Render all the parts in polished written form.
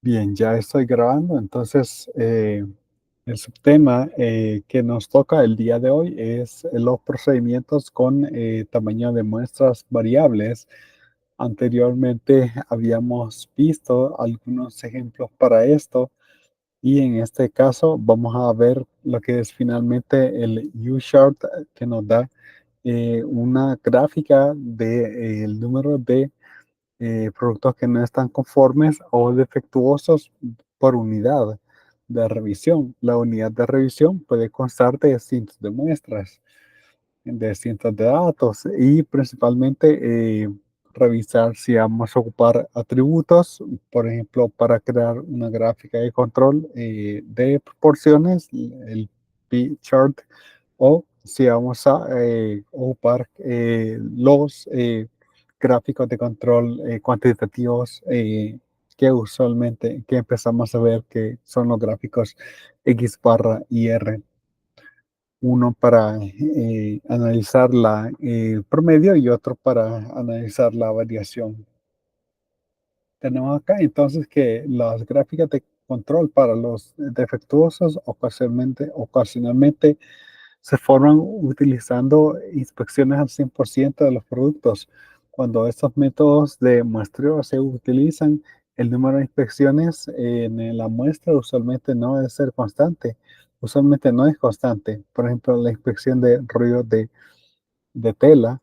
Bien, ya estoy grabando, entonces el subtema que nos toca el día de hoy es los procedimientos con tamaño de muestras variables. Anteriormente habíamos visto algunos ejemplos para esto y en este caso vamos a ver lo que es finalmente el U-Chart que nos da una gráfica del número de productos que no están conformes o defectuosos por unidad de revisión. La unidad de revisión puede constar de cientos de muestras, de cientos de datos y principalmente revisar si vamos a ocupar atributos, por ejemplo, para crear una gráfica de control de proporciones, el P-chart, o si vamos a ocupar los gráficos de control cuantitativos que empezamos a ver que son los gráficos X barra y R, uno para analizar la promedio y otro para analizar la variación. Tenemos acá entonces que las gráficas de control para los defectuosos ocasionalmente se forman utilizando inspecciones al 100% de los productos. Cuando estos métodos de muestreo se utilizan, el número de inspecciones en la muestra usualmente no debe ser constante. Usualmente no es constante. Por ejemplo, la inspección de rollos de tela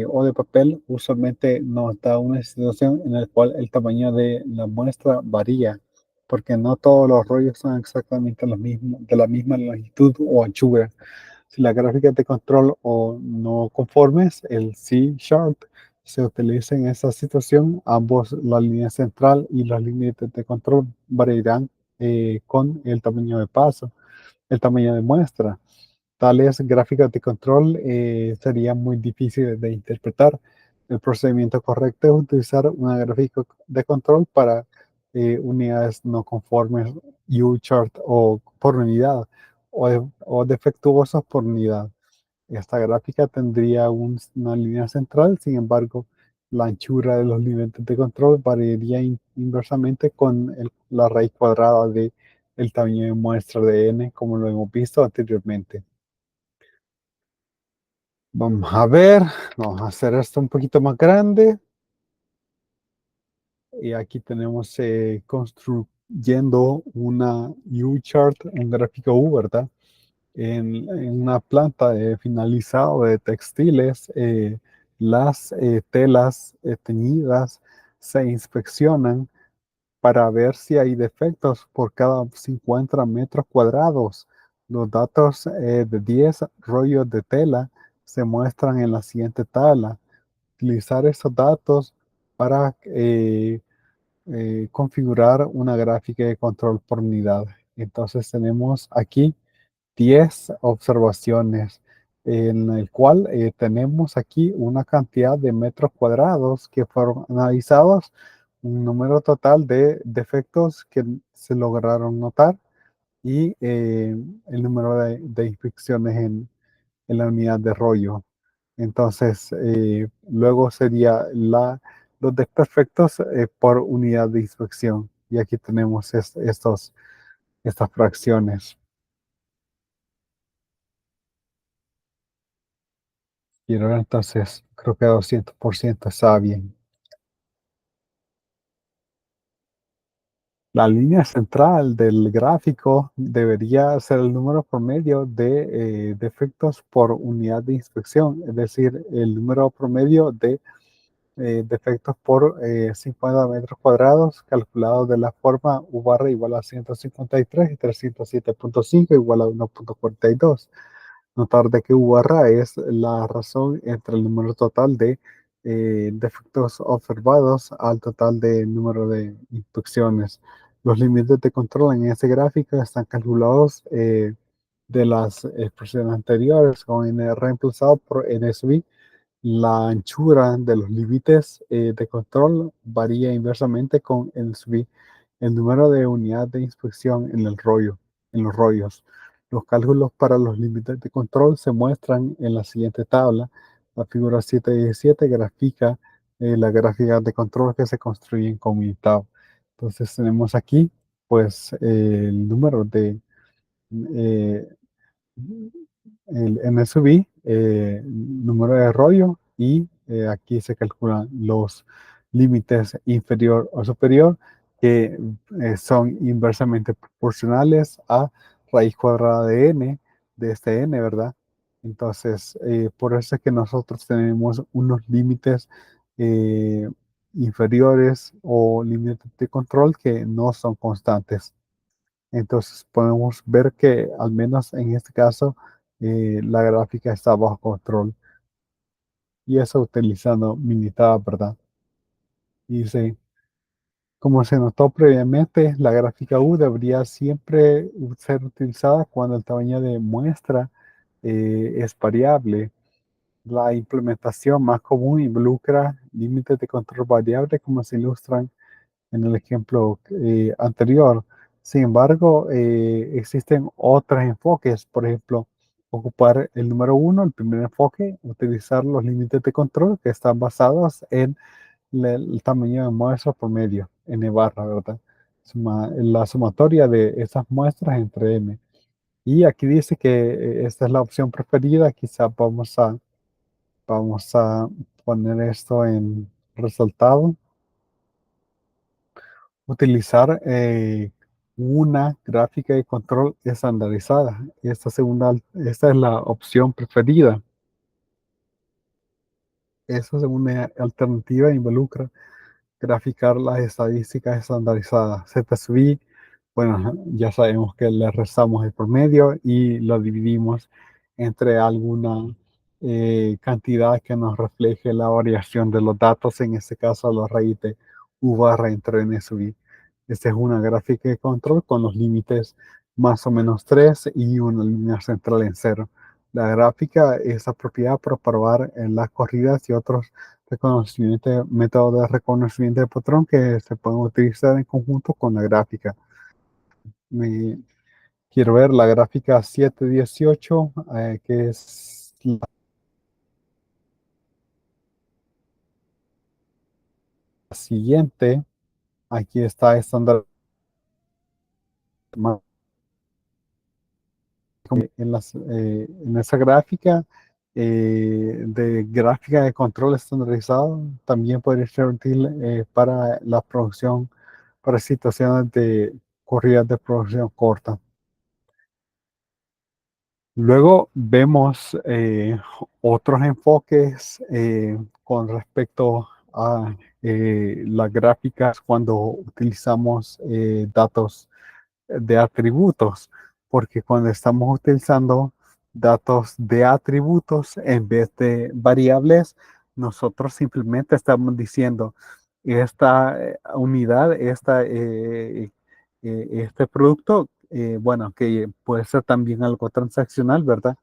o de papel usualmente nos da una situación en la cual el tamaño de la muestra varía, porque no todos los rollos son exactamente los mismos, de la misma longitud o anchura. Si la gráfica de control o no conformes, el C-chart, se utiliza en esa situación, ambos, la línea central y los límites de control variarán con el tamaño de paso, el tamaño de muestra. Tales gráficas de control serían muy difíciles de interpretar. El procedimiento correcto es utilizar una gráfica de control para unidades no conformes, U-chart o por unidad, o defectuosas por unidad. Esta gráfica tendría una línea central, sin embargo, la anchura de los límites de control variaría inversamente con la raíz cuadrada de el tamaño de muestra de n, como lo hemos visto anteriormente. Vamos a ver, vamos a hacer esto un poquito más grande. Y aquí tenemos construyendo una U-chart, un gráfico U, ¿verdad? En una planta de finalizado de textiles, las telas teñidas se inspeccionan para ver si hay defectos por cada 50 metros cuadrados. Los datos de 10 rollos de tela se muestran en la siguiente tabla. Utilizar esos datos para configurar una gráfica de control por unidad. Entonces tenemos aquí 10 observaciones en el cual tenemos aquí una cantidad de metros cuadrados que fueron analizados, un número total de defectos que se lograron notar y el número de inspecciones en la unidad de rollo. Entonces, luego sería los desperfectos por unidad de inspección. Y aquí tenemos estas fracciones. Y ahora entonces creo que 200% está bien. La línea central del gráfico debería ser el número promedio de defectos por unidad de inspección, es decir, el número promedio de defectos por 50 metros cuadrados, calculado de la forma U barra igual a 153 y 307.5 igual a 1.42. Notar de que U barra es la razón entre el número total de defectos observados al total de número de inspecciones. Los límites de control en este gráfico están calculados de las expresiones anteriores con n reemplazado por n sub i. La anchura de los límites de control varía inversamente con el número de unidades de inspección en el rollo, en los rollos. Los cálculos para los límites de control se muestran en la siguiente tabla. La figura 7.17 grafica la gráfica de control que se construyen con Minitab. Entonces tenemos aquí, pues, el número de eh, el NSV, número de rollo, y aquí se calculan los límites inferior o superior, que son inversamente proporcionales a raíz cuadrada de n, de este n, ¿verdad? Entonces, por eso es que nosotros tenemos unos límites eh, inferiores o límites de control que no son constantes. Entonces podemos ver que al menos en este caso la gráfica está bajo control y eso utilizando Minitab, ¿verdad? Y dice, como se notó previamente, la gráfica U debería siempre ser utilizada cuando el tamaño de muestra es variable. La implementación más común involucra límites de control variable como se ilustran en el ejemplo anterior. Sin embargo, existen otros enfoques, por ejemplo, ocupar el número uno, el primer enfoque, utilizar los límites de control que están basados en el tamaño de muestra por medio, n barra, ¿verdad? La sumatoria de esas muestras entre m. Y aquí dice que esta es la opción preferida, quizá vamos a poner esto en resultado. Utilizar una gráfica de control estandarizada. Esta es la opción preferida. Esa segunda alternativa involucra graficar las estadísticas estandarizadas. ZSV, bueno, ya sabemos que le restamos el promedio y lo dividimos entre alguna cantidad que nos refleje la variación de los datos, en este caso la raíz de U barra entre NSV. Esta es una gráfica de control con los límites más o menos 3 y una línea central en cero. La gráfica es apropiada para probar en las corridas y otros métodos de reconocimiento de patrón que se pueden utilizar en conjunto con la gráfica. Quiero ver la gráfica 718, que es la siguiente. Aquí está estándar en esa gráfica de gráfica de control estandarizado. También podría ser útil para la producción, para situaciones de corridas de producción corta. Luego vemos otros enfoques con respecto a las gráficas cuando utilizamos datos de atributos, porque cuando estamos utilizando datos de atributos en vez de variables, nosotros simplemente estamos diciendo esta unidad, este producto, bueno, que puede ser también algo transaccional, ¿verdad?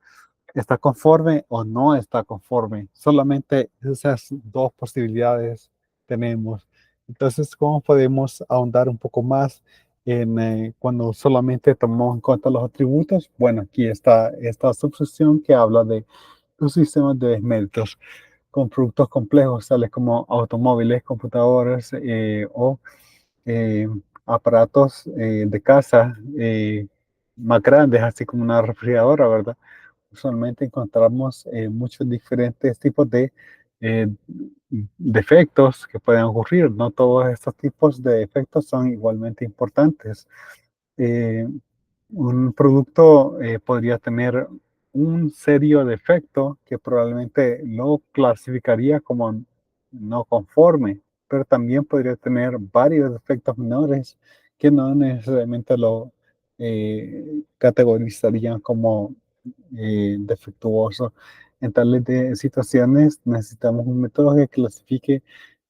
¿Está conforme o no está conforme? Solamente esas dos posibilidades tenemos. Entonces, ¿cómo podemos ahondar un poco más en cuando solamente tomamos en cuenta los atributos? Bueno, aquí está esta subsección que habla de los sistemas de desméritos con productos complejos, tales como automóviles, computadores o eh, aparatos de casa más grandes, así como una refrigeradora, ¿verdad? Usualmente encontramos muchos diferentes tipos de eh, defectos que pueden ocurrir. No todos estos tipos de defectos son igualmente importantes. Eh, un producto podría tener un serio defecto que probablemente lo clasificaría como no conforme, pero también podría tener varios defectos menores que no necesariamente lo categorizarían como defectuoso. En tales situaciones necesitamos un método que clasifique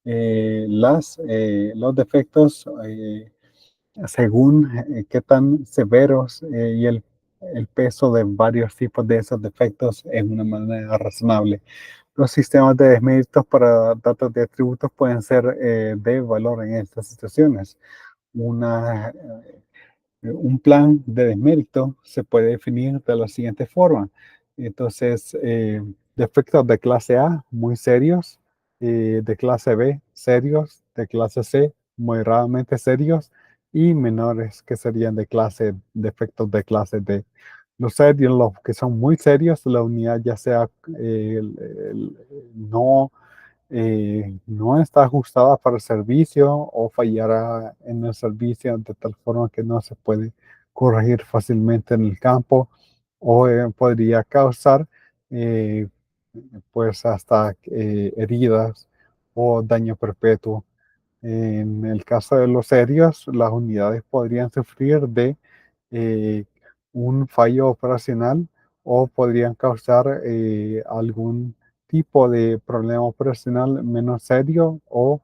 los defectos según qué tan severos y el peso de varios tipos de esos defectos en una manera razonable. Los sistemas de desméritos para datos de atributos pueden ser de valor en estas situaciones. Una, un plan de desmérito se puede definir de la siguiente forma. Entonces, defectos de clase A muy serios, de clase B serios, de clase C moderadamente serios y menores que serían de clase, de efectos de clase D. Los serios, los que son muy serios, la unidad ya sea no no está ajustada para el servicio o fallará en el servicio de tal forma que no se puede corregir fácilmente en el campo o podría causar eh, pues hasta heridas o daño perpetuo. En el caso de los serios, las unidades podrían sufrir de eh, un fallo operacional o podrían causar algún tipo de problema operacional menos serio o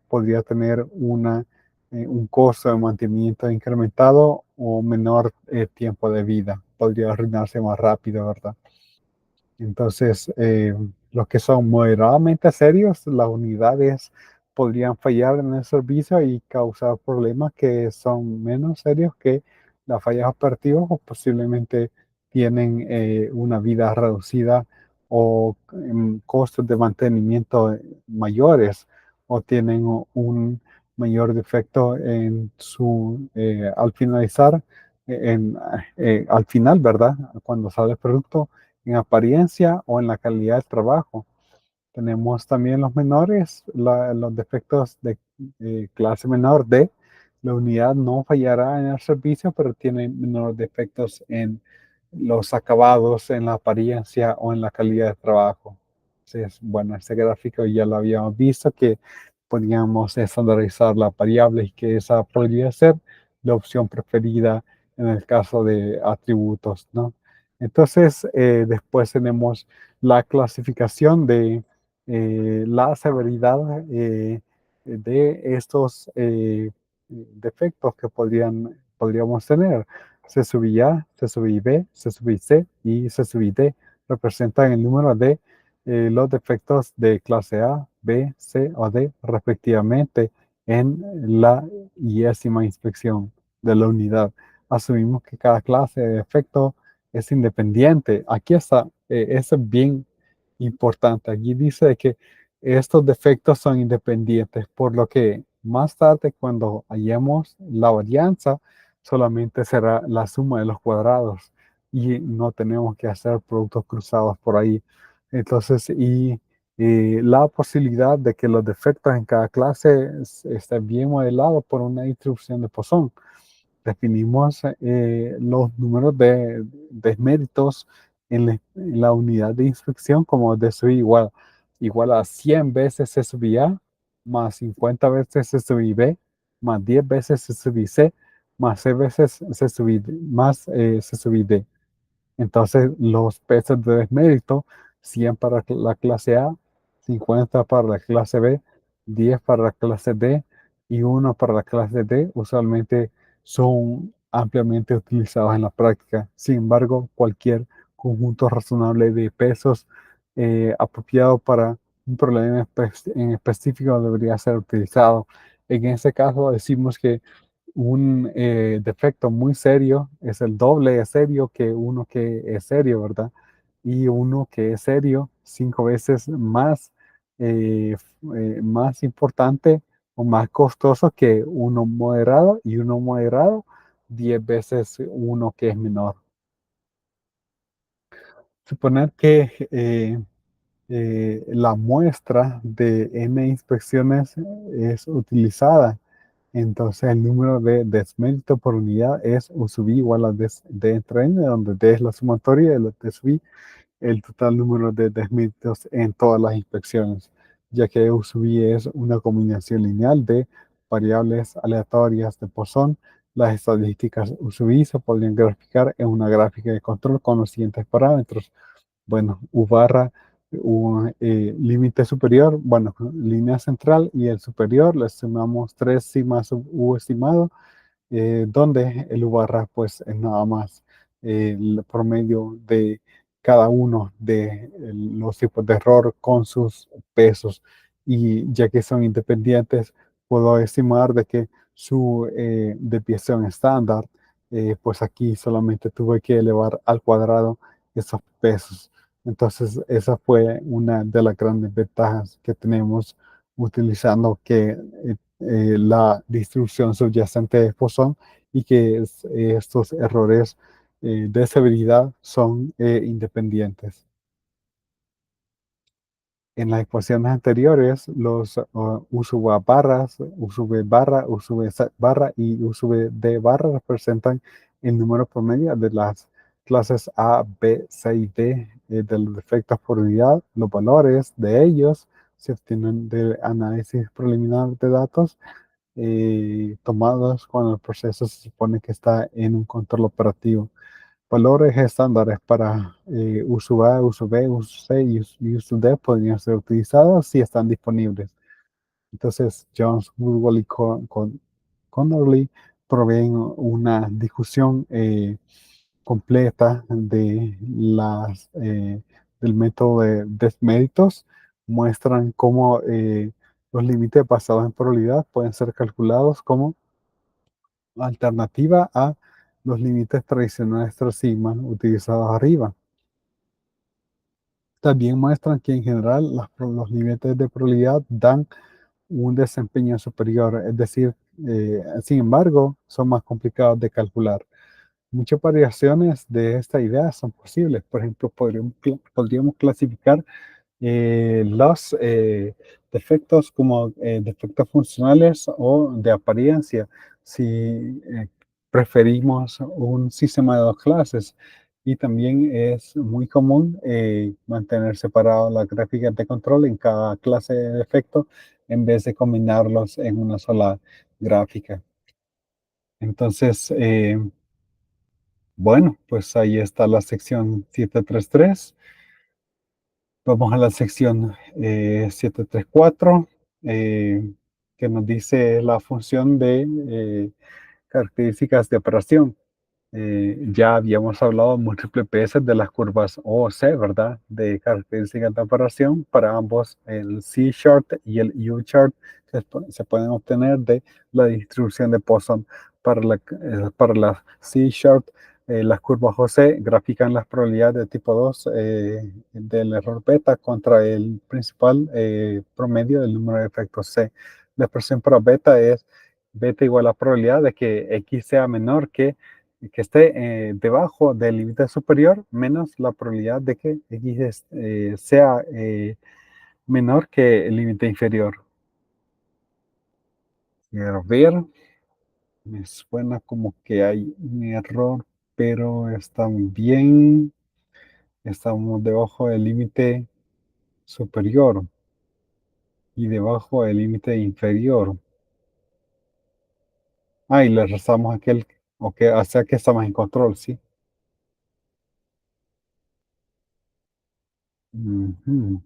podría tener un costo de mantenimiento incrementado o menor tiempo de vida. Podría arruinarse más rápido, ¿verdad? Entonces, los que son moderadamente serios, las unidades podrían fallar en el servicio y causar problemas que son menos serios que las fallas operativas o posiblemente tienen una vida reducida o costos de mantenimiento mayores o tienen un mayor defecto en al finalizar, al final, ¿verdad? Cuando sale el producto en apariencia o en la calidad del trabajo. Tenemos también los menores, los defectos de clase menor D. La unidad no fallará en el servicio, pero tiene menores defectos en los acabados, en la apariencia o en la calidad de trabajo. Entonces, bueno, este gráfico ya lo habíamos visto que podíamos estandarizar la variable y que esa podría ser la opción preferida en el caso de atributos, ¿no? Entonces, después tenemos la clasificación de la severidad de estos defectos que podríamos tener. C sub I A, C sub I B, C sub I C y C sub I D representan el número de los defectos de clase A, B, C o D respectivamente en la iésima inspección de la unidad. Asumimos que cada clase de defecto es independiente. Aquí está, eso es bien importante. Aquí dice que estos defectos son independientes, por lo que más tarde cuando hallemos la varianza, solamente será la suma de los cuadrados y no tenemos que hacer productos cruzados por ahí. Entonces, la posibilidad de que los defectos en cada clase estén bien modelados por una distribución de Poisson. Definimos los números de desméritos en la unidad de inspección como D sub I igual a 100 veces C sub I A, más 50 veces C sub I B, más 10 veces C sub I C, más C veces C sub I D, más C sub I D. Entonces, los pesos de desmérito, 100 para la clase A, 50 para la clase B, 10 para la clase D y 1 para la clase D, usualmente son ampliamente utilizados en la práctica. Sin embargo, cualquier conjunto razonable de pesos apropiado para un problema en específico debería ser utilizado. En ese caso, decimos que un defecto muy serio es el doble de serio que uno que es serio, ¿verdad? Y uno que es serio, 5 veces más, más importante o más costoso que uno moderado y uno moderado, 10 veces uno que es menor. Suponer que la muestra de n inspecciones es utilizada. Entonces el número de desmérito por unidad es U sub i igual a D entre n, donde D es la sumatoria de D sub i, el total número de desméritos en todas las inspecciones, ya que U sub i es una combinación lineal de variables aleatorias de Poisson. Las estadísticas U sub i se podrían graficar en una gráfica de control con los siguientes parámetros. Bueno, U barra, límite superior, bueno, línea central y el superior, le sumamos 3 sigma sub U estimado, donde el U barra pues es nada más el promedio de cada uno de los tipos de error con sus pesos. Y ya que son independientes, puedo estimar de que su desviación estándar, pues aquí solamente tuve que elevar al cuadrado esos pesos. Entonces, esa fue una de las grandes ventajas que tenemos utilizando que la distribución subyacente de Poisson y que estos errores de severidad son independientes. En las ecuaciones anteriores, los U sub A barras, U sub B barra, U sub Z barra y U sub D barra representan el número promedio de las clases A, B, C y D de los defectos por unidad. Los valores de ellos se obtienen del análisis preliminar de datos tomados cuando el proceso se supone que está en un control operativo. Valores estándares para uso A, uso B, uso C y uso D podrían ser utilizados si están disponibles. Entonces, Jones, Woodward y Connerly proveen una discusión completa de del método de desméritos, muestran cómo los límites basados en probabilidad pueden ser calculados como alternativa a los límites tradicionales tras sigma utilizados arriba. También muestran que en general los límites de probabilidad dan un desempeño superior, es decir, sin embargo, son más complicados de calcular. Muchas variaciones de esta idea son posibles. Por ejemplo, podríamos clasificar los defectos como defectos funcionales o de apariencia, si preferimos un sistema de dos clases. Y también es muy común mantener separadas las gráficas de control en cada clase de defecto en vez de combinarlos en una sola gráfica. Entonces, bueno, pues ahí está la sección 733. Vamos a la sección 734, que nos dice la función de características de operación. Ya habíamos hablado múltiples veces de las curvas O o C, ¿verdad? De características de operación para ambos, el C-chart y el U-chart, que se pueden obtener de la distribución de Poisson. Para la C-chart, las curvas OC grafican las probabilidades de tipo 2 del error beta contra el principal promedio del número de efectos C. La expresión para beta es beta igual a la probabilidad de que X sea menor que esté debajo del límite superior menos la probabilidad de que X sea menor que el límite inferior. Quiero ver. Me suena como que hay un error, pero están bien. Estamos debajo del límite superior y debajo del límite inferior. Ah, y le rezamos aquel, o que, o sea que estamos en control, ¿sí? Ujú.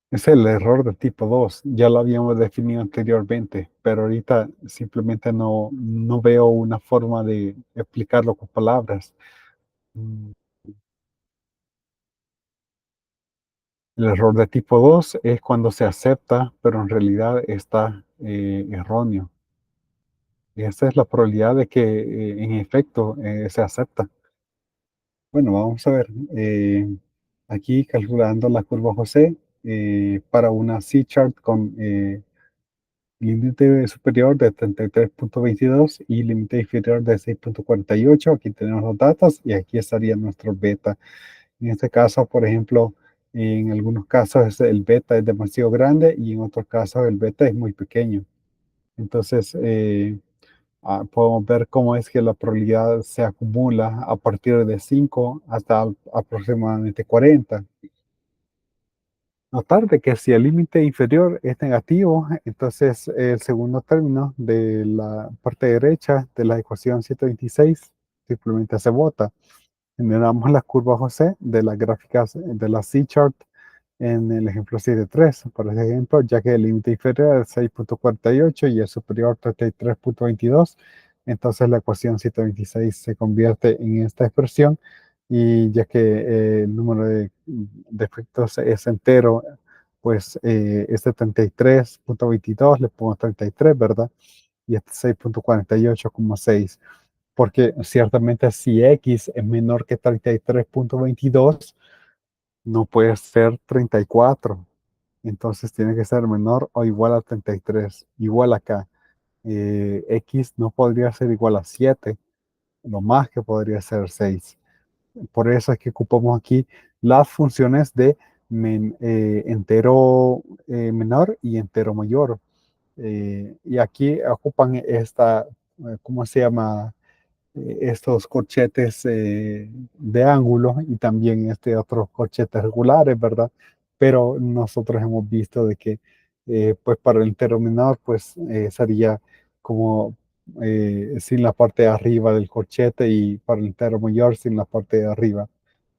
Es el error de tipo 2. Ya lo habíamos definido anteriormente, pero ahorita simplemente no veo una forma de explicarlo con palabras. Mm, El error de tipo 2 es cuando se acepta, pero en realidad está erróneo. Esa es la probabilidad de que en efecto se acepta. Bueno, vamos a ver. Aquí calculando la curva José para una C-chart con límite superior de 33.22 y límite inferior de 6.48. Aquí tenemos los datos y aquí estaría nuestro beta. En este caso, por ejemplo, en algunos casos el beta es demasiado grande y en otros casos el beta es muy pequeño. Entonces, podemos ver cómo es que la probabilidad se acumula a partir de 5 hasta aproximadamente 40. Notar de que si el límite inferior es negativo, entonces el segundo término de la parte derecha de la ecuación 126 simplemente se bota. Generamos las curvas José de las gráficas de la C-chart en el ejemplo 7.3, por ejemplo, ya que el límite inferior es 6.48 y el superior 33.22, entonces la ecuación 726 se convierte en esta expresión y ya que el número de defectos es entero, pues es 73.22, le pongo 33, ¿verdad? Y este 6.48 como 6, porque ciertamente si X es menor que 33.22, no puede ser 34. entonces tiene que ser menor o igual a 33, igual acá. X no podría ser igual a 7, lo más que podría ser 6. Por eso es que ocupamos aquí las funciones de entero menor y entero mayor. Y aquí ocupan esta, ¿cómo se llama? Estos corchetes de ángulo y también este otros corchetes regulares, ¿verdad? Pero nosotros hemos visto de que pues para el entero menor pues sería como sin la parte de arriba del corchete y para el entero mayor sin la parte de arriba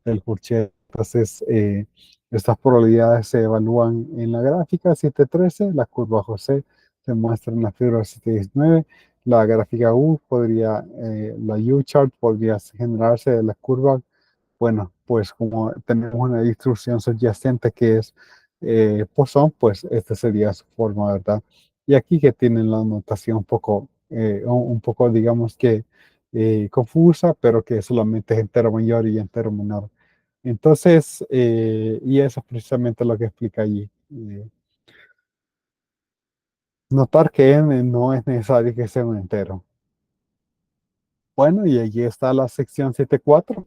del corchete. Entonces, estas probabilidades se evalúan en la gráfica 713, la curva José se muestra en la figura 719, la gráfica la U-chart podría generarse de la curva. Bueno, pues como tenemos una distribución subyacente que es Poisson, pues esta sería su forma, ¿verdad? Y aquí que tienen la notación un poco, digamos que confusa, pero que solamente es entero mayor y entero menor. Entonces, y eso es precisamente lo que explica allí. Notar que n no es necesario que sea un entero. Bueno, y allí está la sección 7.4.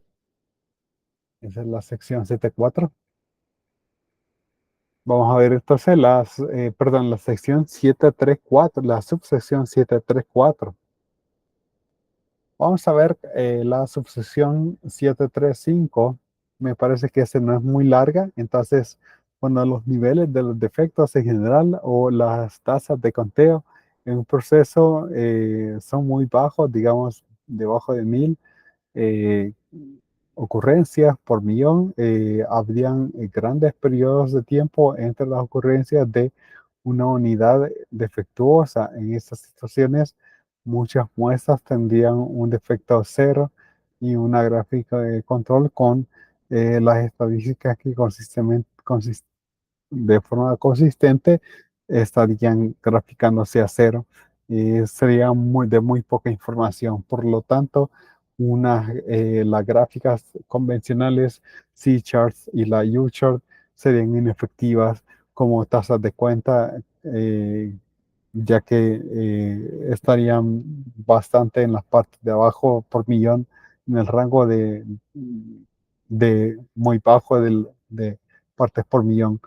Esa es la sección 7.4. Vamos a ver entonces la sección 7.3.4, la subsección 7.3.4. Vamos a ver la subsección 7.3.5. Me parece que ese no es muy larga. Entonces, cuando los niveles de los defectos en general o las tasas de conteo en un proceso son muy bajos, digamos, debajo de 1000 eh, ocurrencias por millón, habrían grandes periodos de tiempo entre las ocurrencias de una unidad defectuosa. En estas situaciones, muchas muestras tendrían un defecto cero y una gráfica de control con las estadísticas que de forma consistente estarían graficándose a cero. Sería de muy poca información. Por lo tanto, las gráficas convencionales, C-charts y la U-chart serían inefectivas como tasas de cuenta, ya que estarían bastante en las partes de abajo por millón, en el rango de muy bajo de partes por millón.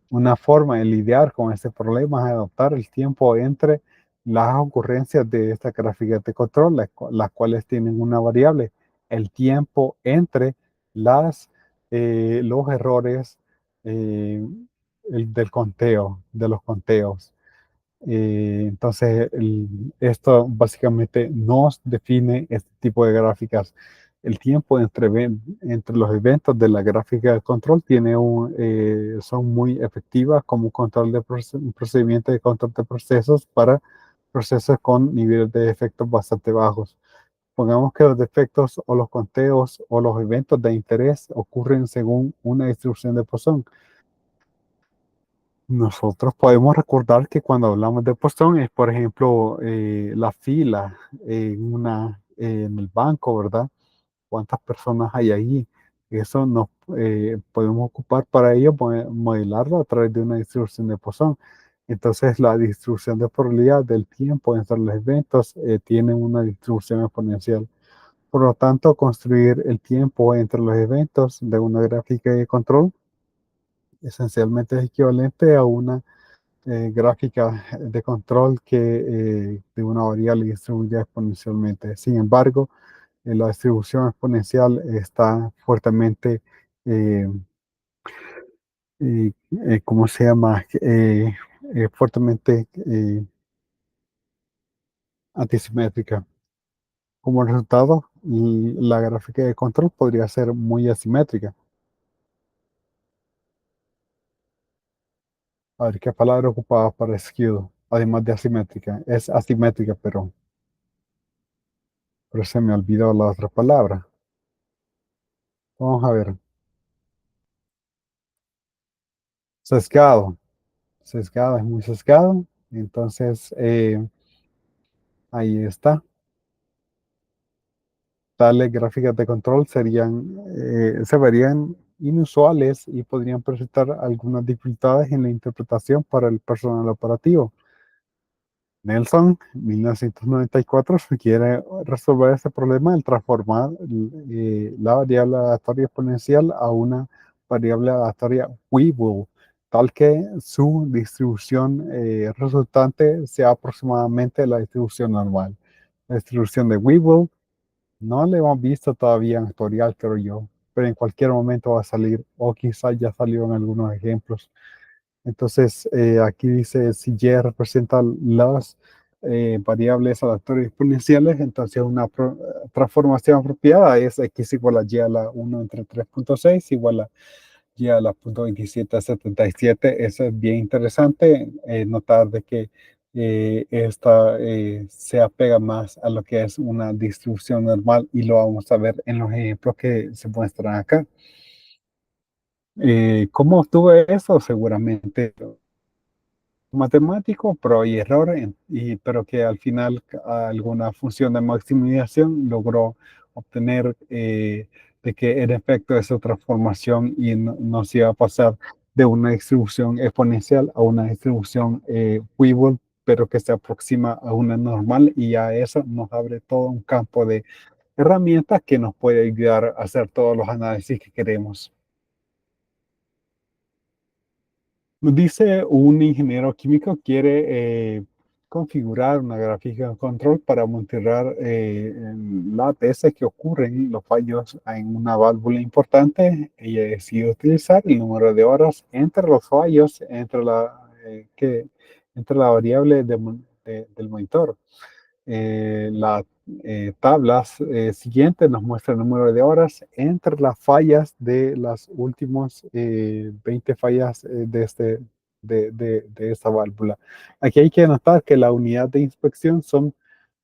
Una forma de lidiar con este problema es adaptar el tiempo entre las ocurrencias de esta gráfica de control, las cuales tienen una variable, el tiempo entre los errores eh, del conteo, de los conteos. Entonces, esto básicamente nos define este tipo de gráficas. El tiempo entre los eventos de la gráfica de control son muy efectivas como un procedimiento de control de procesos para procesos con niveles de efectos bastante bajos. Pongamos que los defectos o los conteos o los eventos de interés ocurren según una distribución de Poisson. Nosotros podemos recordar que cuando hablamos de Postón es, por ejemplo, la fila en el banco, ¿verdad? ¿Cuántas personas hay ahí? Eso nos podemos ocupar para ello, modelarlo a través de una distribución de Poisson. Entonces, la distribución de probabilidad del tiempo entre los eventos tiene una distribución exponencial. Por lo tanto, construir el tiempo entre los eventos de una gráfica de control esencialmente es equivalente a una gráfica de control de una variable distribuida exponencialmente. Sin embargo, la distribución exponencial está fuertemente, eh, ¿cómo se llama? Fuertemente antisimétrica. Como resultado, la gráfica de control podría ser muy asimétrica. A ver, ¿qué palabra ocupaba para skewed? Además de asimétrica. Es asimétrica, pero se me olvidó la otra palabra. Vamos a ver. Sesgado. Sesgado es muy sesgado. Entonces, ahí está. Tales gráficas de control se verían inusuales y podrían presentar algunas dificultades en la interpretación para el personal operativo. Nelson, 1994, quiere resolver este problema al transformar la variable aleatoria exponencial a una variable aleatoria Weibull, tal que su distribución resultante sea aproximadamente la distribución normal. La distribución de Weibull no la hemos visto todavía en tutorial, creo yo, pero en cualquier momento va a salir, o quizás ya salió en algunos ejemplos. Entonces, aquí dice si y representa las variables aleatorias exponenciales, entonces una transformación apropiada es x igual a y a la 1 entre 3.6 igual a y a la punto 2777. Eso es bien interesante, notar de que esta se apega más a lo que es una distribución normal y lo vamos a ver en los ejemplos que se muestran acá. ¿Cómo obtuve eso? Seguramente matemático, pero hay error, pero que al final alguna función de maximización logró obtener de que en efecto esa transformación y nos iba a pasar de una distribución exponencial a una distribución Weibull, pero que se aproxima a una normal y ya eso nos abre todo un campo de herramientas que nos puede ayudar a hacer todos los análisis que queremos. Dice un ingeniero químico quiere configurar una gráfica de control para monitorear las veces que ocurren los fallos en una válvula importante y decide utilizar el número de horas entre los fallos, entre la variable del monitor. Las tablas siguientes nos muestran el número de horas entre las fallas de las últimas 20 fallas de esta válvula. Aquí hay que notar que la unidad de inspección son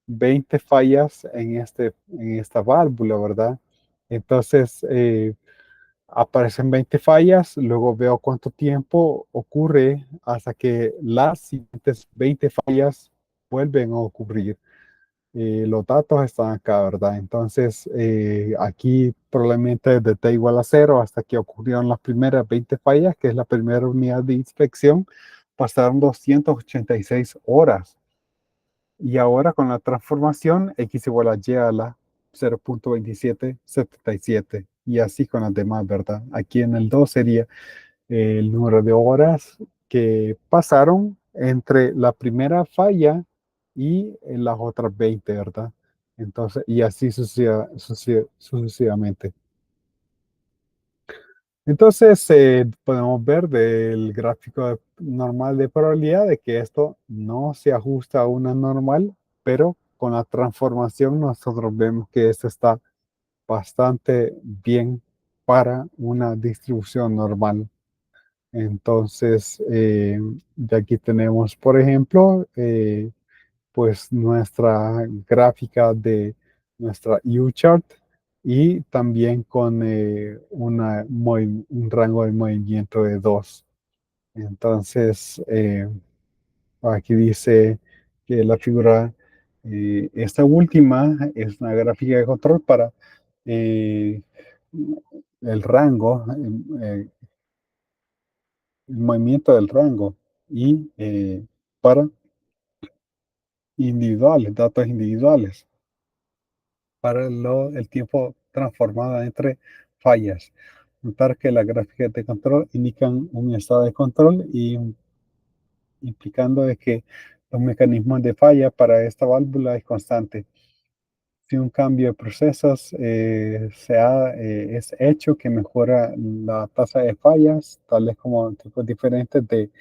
20 fallas en esta válvula, ¿verdad? Entonces, aparecen 20 fallas, luego veo cuánto tiempo ocurre hasta que las siguientes 20 fallas vuelven a ocurrir. Los datos están acá, ¿verdad? Entonces, aquí probablemente desde t igual a 0 hasta que ocurrieron las primeras 20 fallas, que es la primera unidad de inspección, pasaron 286 horas. Y ahora con la transformación, x igual a y a la 0.2777. Y así con las demás, ¿verdad? Aquí en el 2 sería el número de horas que pasaron entre la primera falla y las otras 20, ¿verdad? Entonces, y así sucesivamente. Entonces, podemos ver del gráfico normal de probabilidad de que esto no se ajusta a una normal, pero con la transformación nosotros vemos que esto está bastante bien para una distribución normal. Entonces, de aquí tenemos, por ejemplo, pues nuestra gráfica de nuestra U-chart y también con un rango de movimiento de 2. Entonces, aquí dice que la figura, esta última es una gráfica de control para eh, el rango, el movimiento del rango y para individuales, datos individuales, para el tiempo transformado entre fallas. Notar que las gráficas de control indican un estado de control y implicando de que los mecanismos de falla para esta válvula es constante. Si un cambio de procesos es hecho que mejora la tasa de fallas, tales como tipos diferentes de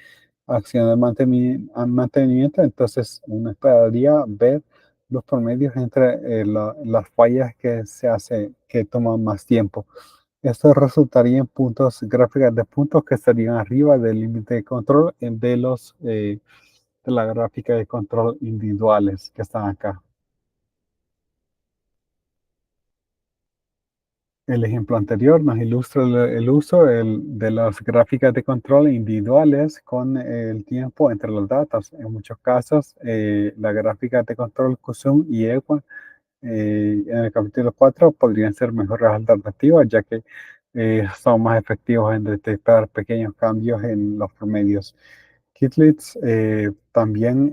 acción de mantenimiento, entonces uno esperaría ver los promedios entre las fallas que se hace, que toman más tiempo. Esto resultaría en puntos, gráficas de puntos que estarían arriba del límite de control de la gráfica de control individuales que están acá. El ejemplo anterior nos ilustra el uso de las gráficas de control individuales con el tiempo entre los datos. En muchos casos, las gráficas de control QSUM y EQUA en el capítulo 4 podrían ser mejores alternativas, ya que son más efectivos en detectar pequeños cambios en los promedios. Kittredge también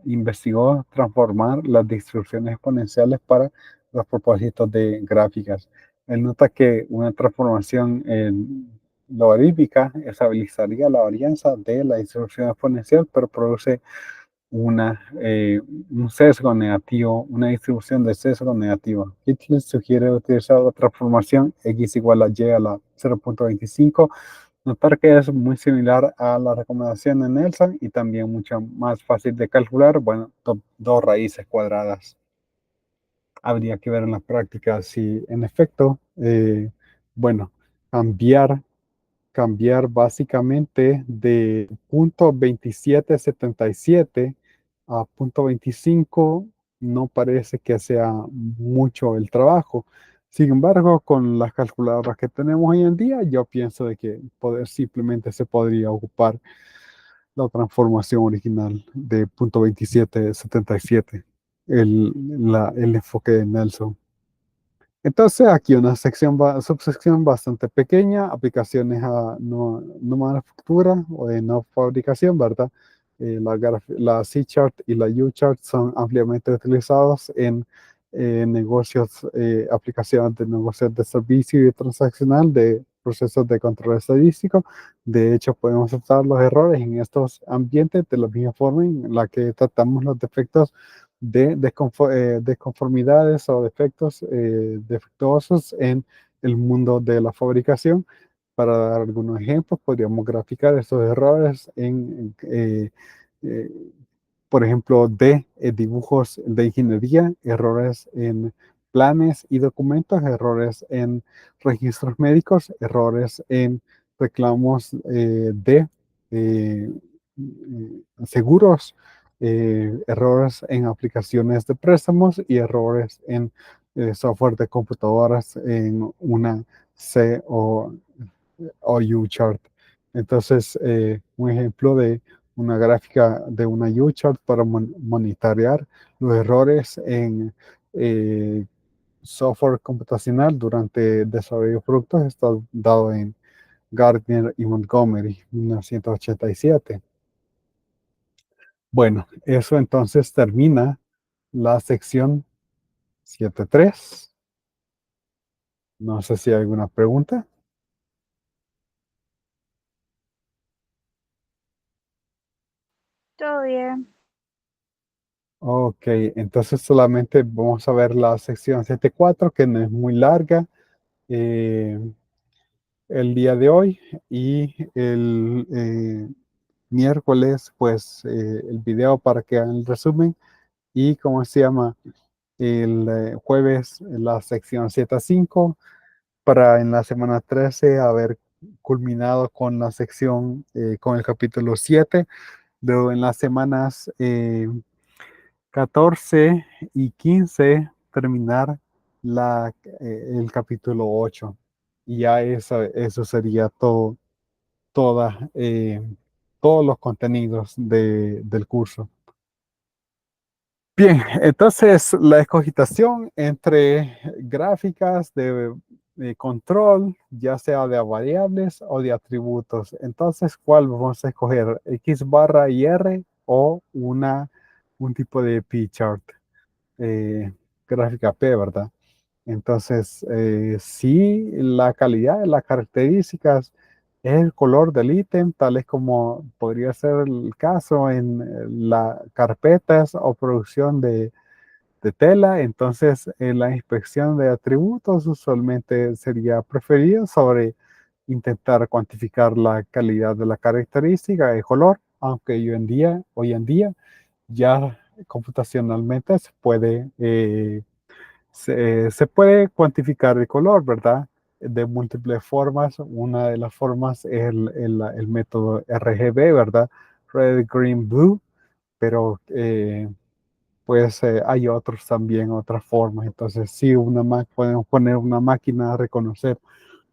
investigó transformar las distribuciones exponenciales para los propósitos de gráficas. Él nota que una transformación logarítmica estabilizaría la varianza de la distribución exponencial, pero produce un sesgo negativo, una distribución de sesgo negativo. Kittredge sugiere utilizar la transformación x igual a y a la 0.25. Notar que es muy similar a la recomendación de Nelson y también mucho más fácil de calcular. Bueno, dos raíces cuadradas. Habría que ver en la práctica si en efecto, bueno, cambiar cambiar básicamente de punto 2777 a punto 25 no parece que sea mucho el trabajo. Sin embargo, con las calculadoras que tenemos hoy en día, yo pienso de que simplemente se podría ocupar la transformación original de punto 2777, el enfoque de Nelson. Entonces, aquí una subsección bastante pequeña, aplicaciones a no manufactura o de no fabricación, ¿verdad? La C-chart y la U-chart son ampliamente utilizados en negocios, aplicaciones de negocios de servicio y transaccional de procesos de control estadístico. De hecho, podemos tratar los errores en estos ambientes de la misma forma en la que tratamos los defectos de desconformidades o defectos defectuosos en el mundo de la fabricación. Para dar algunos ejemplos, podríamos graficar estos errores eh, por ejemplo, de dibujos de ingeniería, errores en planes y documentos, errores en registros médicos, errores en reclamos de eh, seguros, errores en aplicaciones de préstamos y errores en software de computadoras en una C o U-chart. Entonces, un ejemplo de una gráfica de una U-chart para monitorear los errores en software computacional durante el desarrollo de productos está dado en Gardner y Montgomery, 1987. Bueno, eso entonces termina la sección 7.3. No sé si hay alguna pregunta. Todo bien. Ok, entonces solamente vamos a ver la sección 7.4, que no es muy larga, el día de hoy. Y el miércoles, pues, el video para que hagan el resumen. Y, ¿cómo se llama? El jueves, la sección 7.5, para en la semana 13 haber culminado con la sección, con el capítulo 7. Luego en las semanas 14 y 15 terminar el capítulo 8. Y ya eso sería todo, toda, todos los contenidos del curso. Bien, entonces la escogitación entre gráficas de control, ya sea de variables o de atributos. Entonces, ¿cuál vamos a escoger? ¿X barra y R o un tipo de P-chart? Gráfica P, ¿verdad? Entonces, si la calidad de las características es el color del ítem, tal es como podría ser el caso en las carpetas o producción de tela, entonces la inspección de atributos usualmente sería preferida sobre intentar cuantificar la calidad de la característica de color, aunque hoy en día ya computacionalmente se puede cuantificar el color, ¿verdad? De múltiples formas. Una de las formas es el método RGB, ¿verdad? Red, Green, Blue, pero pues hay otros también, otras formas. Entonces, sí, podemos poner una máquina a reconocer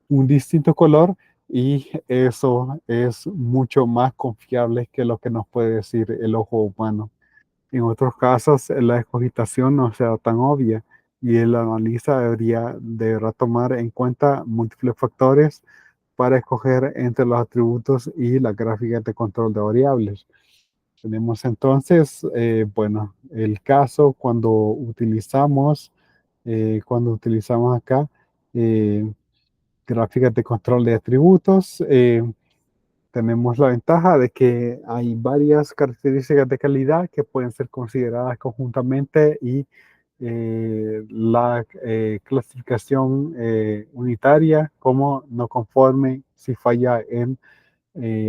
un distinto color y eso es mucho más confiable que lo que nos puede decir el ojo humano. En otros casos, la escogitación no sea tan obvia. y el analista deberá tomar en cuenta múltiples factores para escoger entre los atributos y las gráficas de control de variables. Tenemos entonces, bueno, el caso cuando utilizamos acá eh, gráficas de control de atributos. Tenemos la ventaja de que hay varias características de calidad que pueden ser consideradas conjuntamente y la clasificación unitaria como no conforme si falla en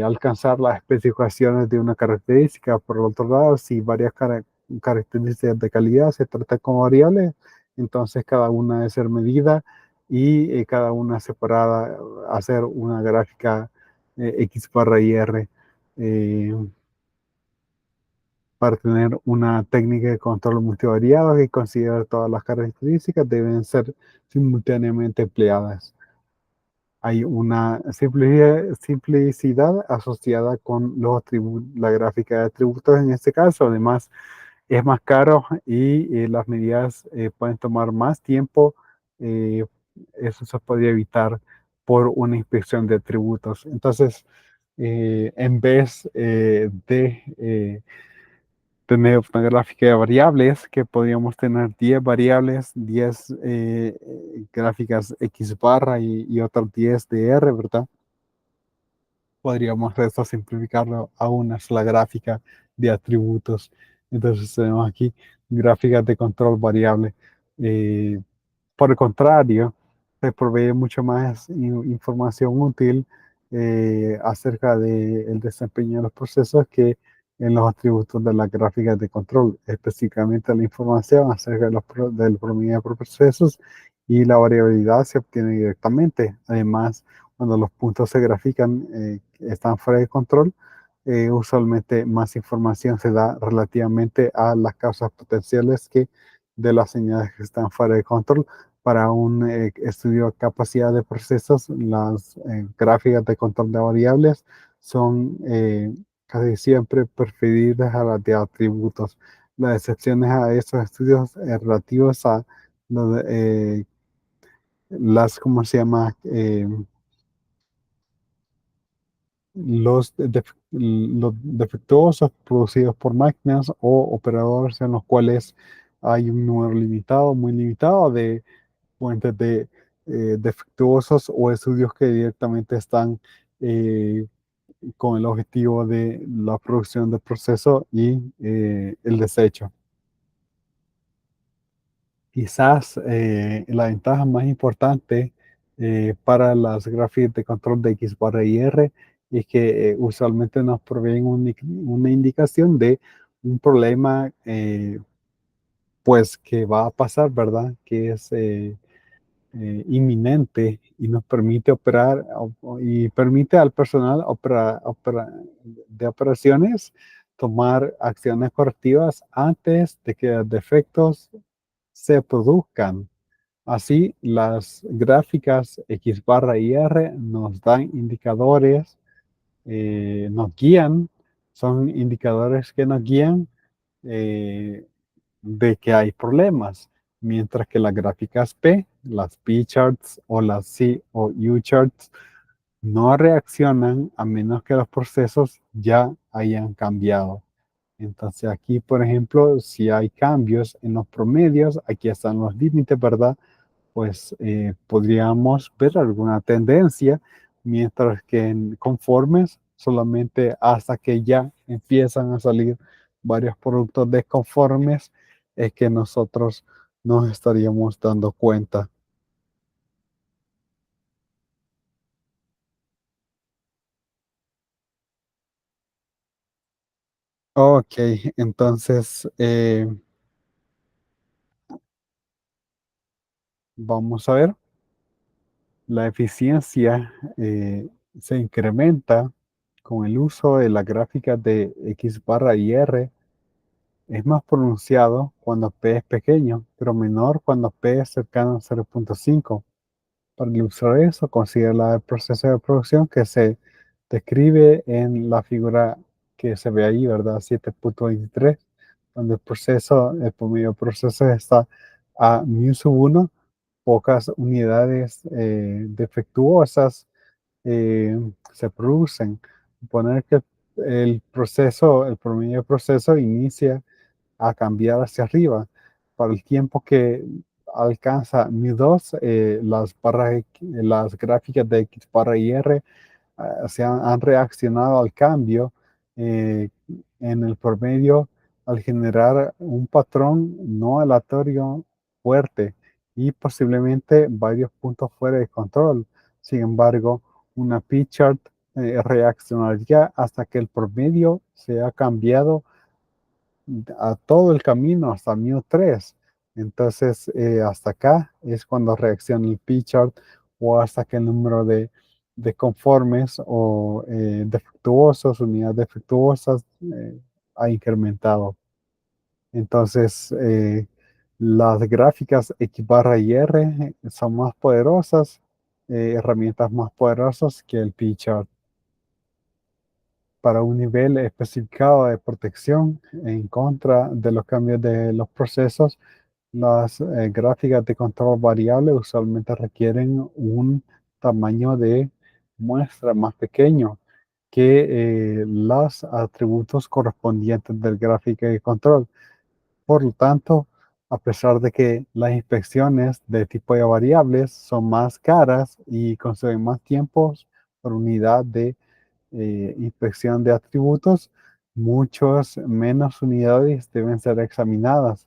alcanzar las especificaciones de una característica. Por otro lado, si varias características de calidad se tratan como variables, entonces cada una debe ser medida y cada una separada, hacer una gráfica X barra IR para tener una técnica de control multivariado que considera todas las características deben ser simultáneamente empleadas. Hay una simplicidad asociada con los la gráfica de atributos en este caso. Además, es más caro y las medidas pueden tomar más tiempo. eh, Eso se podría evitar por una inspección de atributos. Entonces, en vez de tener una gráfica de variables, que podríamos tener 10 variables, 10 gráficas X barra y otras 10 de R, ¿verdad? Podríamos eso simplificarlo a una sola gráfica de atributos. Entonces tenemos aquí gráficas de control variable. Eh, por el contrario, se provee mucho más información útil acerca del desempeño de los procesos que en los atributos de las gráficas de control, específicamente la información acerca del promedio de procesos y la variabilidad se obtiene directamente. Además, cuando los puntos se grafican, están fuera de control, usualmente más información se da relativamente a las causas potenciales que de las señales que están fuera de control. Para un estudio de capacidad de procesos, las gráficas de control de variables son casi siempre preferidas a las de atributos. Las excepciones a esos estudios relativos a los, ¿cómo se llama? Los defectuosos producidos por máquinas o operadores en los cuales hay un número limitado, muy limitado de fuentes de defectuosos o estudios que directamente están eh, con el objetivo de la producción del proceso y el desecho. Quizás la ventaja más importante para las gráficas de control de X barra y R es que usualmente nos proveen una indicación de un problema pues que va a pasar, ¿verdad? Que es inminente y nos permite operar y permite al personal de operaciones tomar acciones correctivas antes de que los defectos se produzcan. Así, las gráficas X barra y R nos dan indicadores, nos guían, son indicadores que nos guían eh, de que hay problemas, mientras que las gráficas P, las P charts o las C o U charts, no reaccionan a menos que los procesos ya hayan cambiado. Entonces aquí, por ejemplo, si hay cambios en los promedios, aquí están los límites, ¿verdad? Pues podríamos ver alguna tendencia, mientras que en conformes solamente hasta que ya empiezan a salir varios productos desconformes es que nosotros nos estaríamos dando cuenta. Ok, entonces vamos a ver. La eficiencia se incrementa con el uso de las gráficas de X barra y R. Es más pronunciado cuando P es pequeño, pero menor cuando P es cercano a 0.5. Para ilustrar eso, considera el proceso de producción que se describe en la figura que se ve ahí, ¿verdad? 7.23, donde el promedio de proceso está a μ sub 1, pocas unidades defectuosas se producen. Poner que el promedio de proceso inicia a cambiar hacia arriba. Para el tiempo que alcanza μ2, las gráficas de X barra y R han reaccionado al cambio eh, en el promedio al generar un patrón no aleatorio fuerte y posiblemente varios puntos fuera de control. Sin embargo, una P-chart reaccionaría hasta que el promedio se ha cambiado a todo el camino hasta μ3. Entonces, hasta acá es cuando reacciona el P-chart o hasta que el número de conformes o defectuosos, unidades defectuosas, ha incrementado. Entonces, las gráficas X barra y R son más poderosas, herramientas más poderosas que el P-chart para un nivel especificado de protección en contra de los cambios de los procesos. Las gráficas de control variable usualmente requieren un tamaño de muestra más pequeño que los atributos correspondientes del gráfico de control. Por lo tanto, a pesar de que las inspecciones de tipo de variables son más caras y consumen más tiempo por unidad de inspección de atributos, muchas menos unidades deben ser examinadas.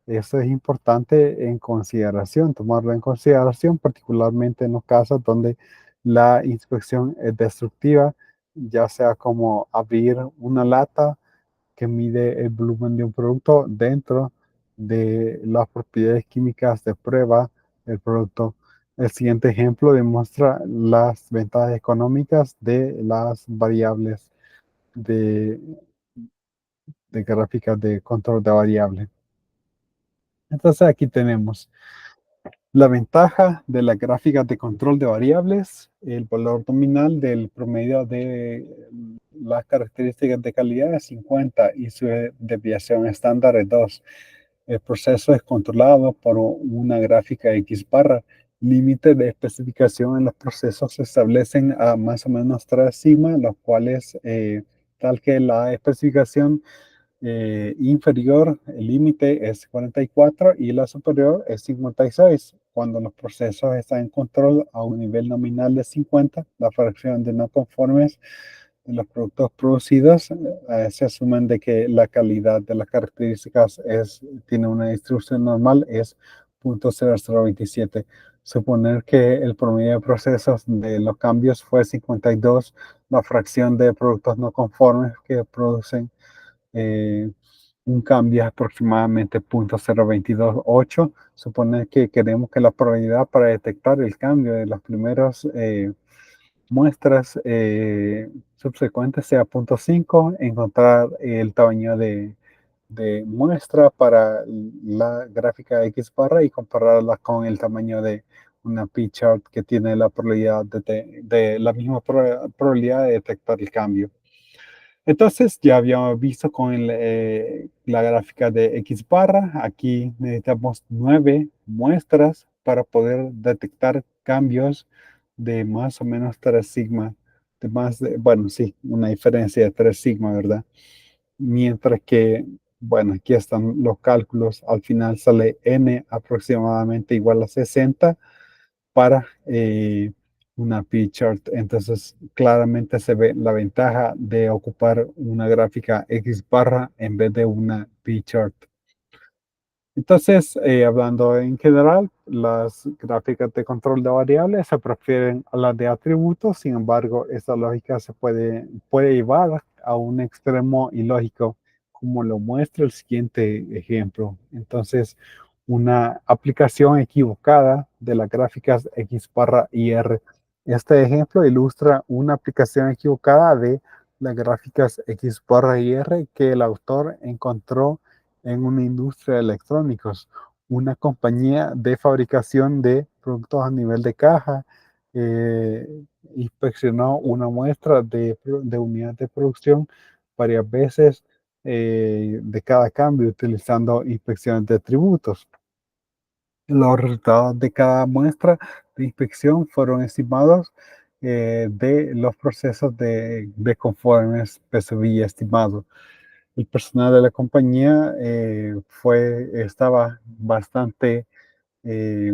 Eso es importante en consideración, tomarlo en consideración, particularmente en los casos donde la inspección es destructiva, ya sea como abrir una lata que mide el volumen de un producto dentro de las propiedades químicas de prueba del producto. El siguiente ejemplo demuestra las ventajas económicas de las variables de, de gráficas de control de variable. Entonces aquí tenemos la ventaja de las gráficas de control de variables, el valor nominal del promedio de las características de calidad es 50 y su desviación estándar es 2. El proceso es controlado por una gráfica X barra. Límites de especificación en los procesos se establecen a más o menos 3 sigma, los cuales, tal que la especificación inferior, el límite es 44 y la superior es 56. Cuando los procesos están en control a un nivel nominal de 50, la fracción de no conformes de los productos producidos se asumen de que la calidad de las características tiene una distribución normal, es 0.0027. Suponer que el promedio de procesos de los cambios fue 52, la fracción de productos no conformes que producen eh, un cambio es aproximadamente 0.0228. Supone que queremos que la probabilidad para detectar el cambio de las primeras muestras subsecuentes sea 0.5, encontrar el tamaño de muestra para la gráfica X barra y compararla con el tamaño de una P-chart que tiene la probabilidad de la misma probabilidad de detectar el cambio. Entonces, ya habíamos visto con la gráfica de X barra, aquí necesitamos 9 muestras para poder detectar cambios de más o menos 3 sigma, bueno, sí, una diferencia de 3 sigma, ¿verdad? Mientras que, bueno, aquí están los cálculos, al final sale n aproximadamente igual a 60 para una P-chart. Entonces, claramente se ve la ventaja de ocupar una gráfica X barra en vez de una P-chart. Entonces, hablando en general, las gráficas de control de variables se prefieren a las de atributos. Sin embargo, esta lógica puede llevar a un extremo ilógico, como lo muestra el siguiente ejemplo. Entonces, una aplicación equivocada de las gráficas X barra y R. Este ejemplo ilustra una aplicación equivocada de las gráficas X barra y R que el autor encontró en una industria de electrónicos, una compañía de fabricación de productos a nivel de caja, eh, inspeccionó una muestra de unidad de producción varias veces de cada cambio utilizando inspecciones de atributos. Los resultados de cada muestra de inspección fueron estimados de los procesos de conformes PSUV estimado. El personal de la compañía estaba bastante eh,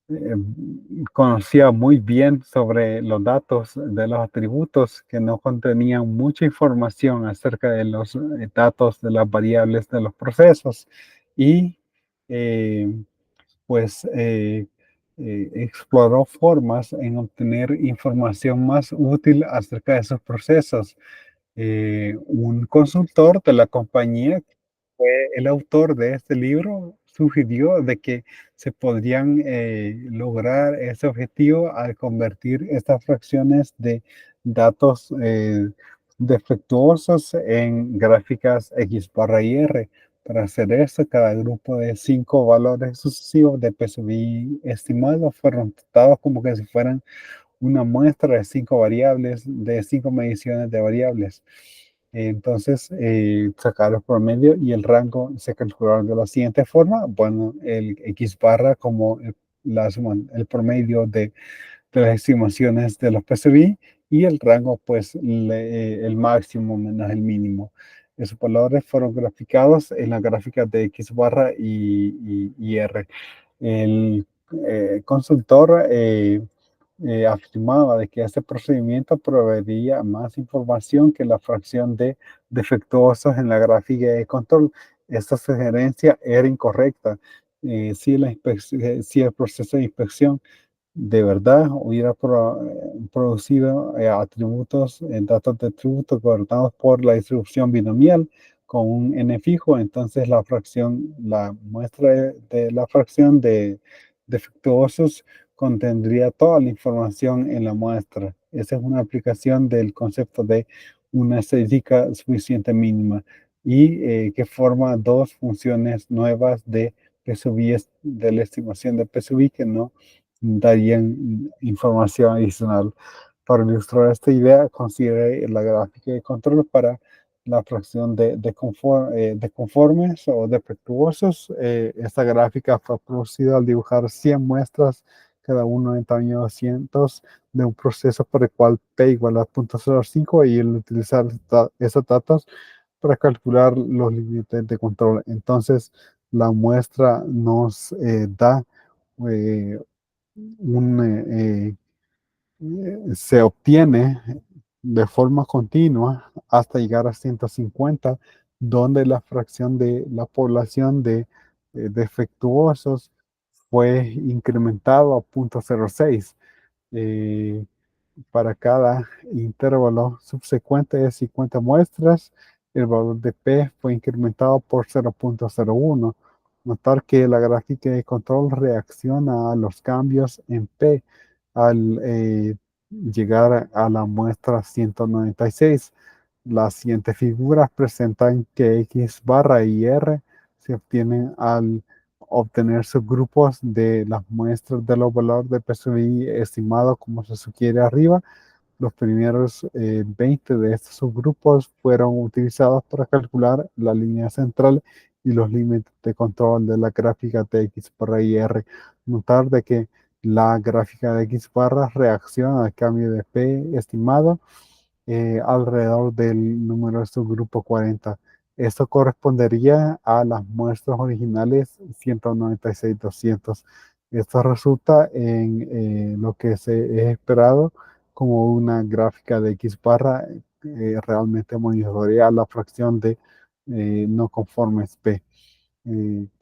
eh, conocía muy bien sobre los datos de los atributos que no contenían mucha información acerca de los datos de las variables de los procesos y eh, pues exploró formas en obtener información más útil acerca de esos procesos. Un consultor de la compañía, que fue el autor de este libro, sugirió de que se podrían lograr ese objetivo al convertir estas fracciones de datos defectuosos en gráficas X barra y R. Para hacer esto, cada grupo de 5 valores sucesivos de PSUV estimado fueron tratados como que si fueran una muestra de 5 variables, de 5 mediciones de variables. Entonces, sacar el promedio y el rango se calcularon de la siguiente forma. Bueno, el X barra como el promedio de las estimaciones de los PCB y el rango, pues el máximo menos el mínimo. Esos valores fueron graficados en la gráfica de X barra y R. El consultor afirmaba de que este procedimiento proveería más información que la fracción de defectuosos en la gráfica de control. Esta sugerencia era incorrecta. Si el proceso de inspección de verdad hubiera producido atributos, datos de atributos gobernados por la distribución binomial con un n fijo, entonces la muestra de la fracción de defectuosos contendría toda la información en la muestra. Esa es una aplicación del concepto de una estadística suficiente mínima y que forma dos funciones nuevas de PSUV, de la estimación de PSUV que no darían información adicional. Para ilustrar esta idea, considere la gráfica de control para la fracción de conformes o defectuosos. Esta gráfica fue producida al dibujar 100 muestras, cada uno en tamaño 200, de un proceso por el cual P igual a 0.05 y el utilizar esos datos para calcular los límites de control. Entonces, la muestra nos da eh, se obtiene de forma continua hasta llegar a 150, donde la fracción de la población de defectuosos fue incrementado a 0.06. Eh, para cada intervalo subsecuente de 50 muestras, el valor de P fue incrementado por 0.01. Notar que la gráfica de control reacciona a los cambios en P al llegar a la muestra 196. Las siguientes figuras presentan que X barra y R se obtienen al obtener subgrupos de las muestras de los valores de PSI estimado como se sugiere arriba. Los primeros 20 de estos subgrupos fueron utilizados para calcular la línea central y los límites de control de la gráfica de X barra y R. Notar de que la gráfica de X barra reacciona al cambio de P estimado alrededor del número de subgrupo 40. Esto correspondería a las muestras originales 196-200. Esto resulta en lo que se es esperado como una gráfica de X barra realmente monitorea la fracción de no conformes P.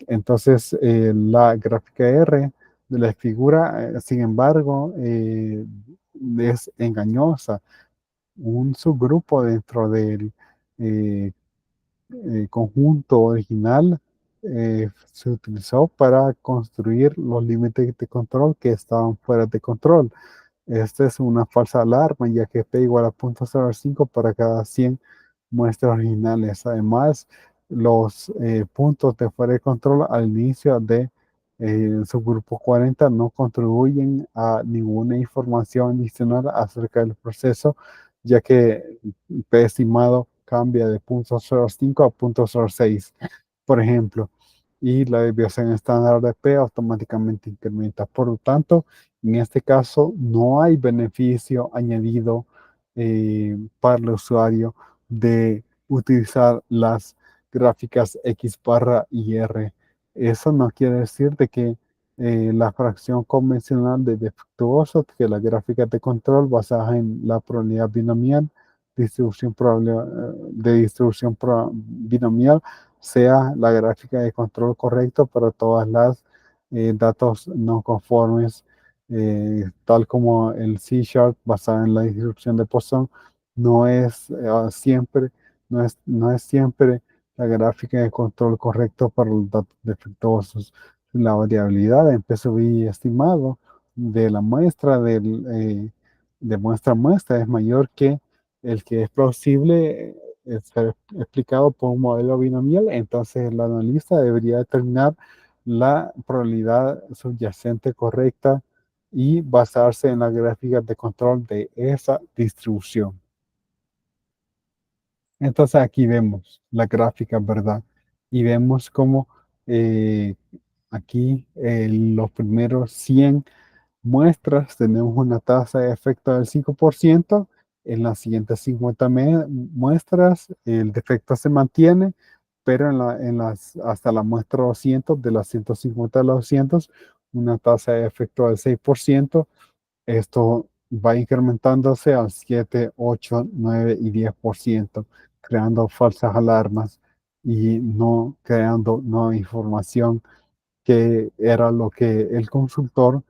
Entonces, la gráfica R de la figura, sin embargo, es engañosa. Un subgrupo dentro del eh, conjunto original se utilizó para construir los límites de control que estaban fuera de control. Esta es una falsa alarma, ya que P igual a 0.05 para cada 100 muestras originales. Además, los puntos de fuera de control al inicio de subgrupo 40 no contribuyen a ninguna información adicional acerca del proceso, ya que P estimado cambia de 0.05 a 0.06. Por ejemplo, y la desviación estándar de P automáticamente incrementa. Por lo tanto, en este caso no hay beneficio añadido para el usuario de utilizar las gráficas X barra y R. Eso no quiere decir de que la fracción convencional de defectuoso, que la gráfica de control basada en la probabilidad binomial, de distribución binomial, sea la gráfica de control correcto para todas las datos no conformes, tal como el C Sharp basado en la distribución de Poisson, no es siempre, no es siempre la gráfica de control correcto para los datos defectuosos. La variabilidad en PSUV estimado de la muestra de muestra a muestra es mayor que el que es plausible ser explicado por un modelo binomial, entonces el analista debería determinar la probabilidad subyacente correcta y basarse en las gráficas de control de esa distribución. Entonces aquí vemos la gráfica, ¿verdad? Y vemos cómo eh, aquí los primeros 100 muestras tenemos una tasa de efecto del 5%. En las siguientes 50 muestras el defecto se mantiene, pero hasta la muestra 200, de las 150 a las 200, una tasa de efecto del 6%. Esto va incrementándose al 7, 8, 9 y 10%, creando falsas alarmas y no creando nueva información, que era lo que el consultor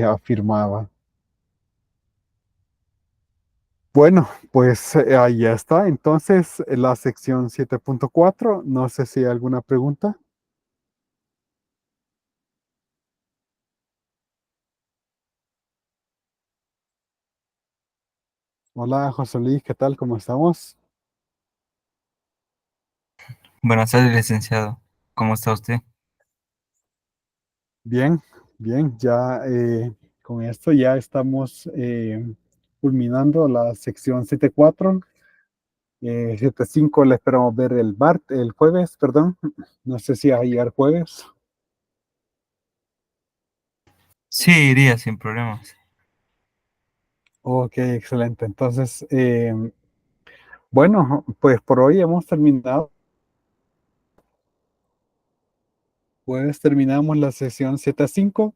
afirmaba. Bueno, pues ahí ya está. Entonces, la sección 7.4, no sé si hay alguna pregunta. Hola, José Luis, ¿qué tal? ¿Cómo estamos? Buenas tardes, licenciado. ¿Cómo está usted? Bien, bien, ya con esto ya estamos culminando la sección 7.4. 7.5 la esperamos ver el jueves, perdón. No sé si va a llegar jueves. Sí, iría sin problemas. Ok, excelente. Entonces, bueno, pues por hoy hemos terminado. Jueves terminamos la sesión 7.5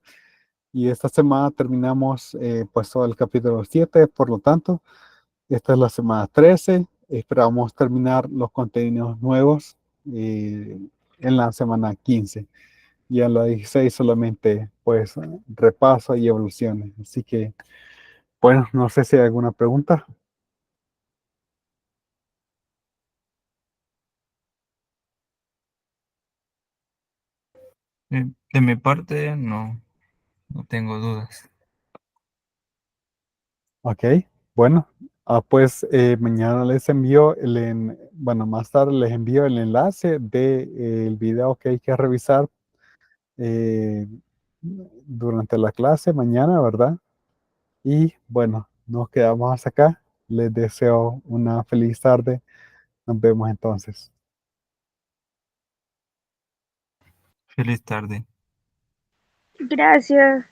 y esta semana terminamos pues todo el capítulo 7. Por lo tanto, esta es la semana 13. Esperamos terminar los contenidos nuevos eh, en la semana 15. Y en la 16 solamente pues repaso y evoluciones. Así que, bueno, no sé si hay alguna pregunta. De mi parte, no, no tengo dudas. Ok, bueno, pues mañana les envío bueno, más tarde les envío el enlace del video que hay que revisar eh, durante la clase mañana, ¿verdad? Y bueno, nos quedamos hasta acá. Les deseo una feliz tarde. Nos vemos entonces. Feliz tarde. Gracias.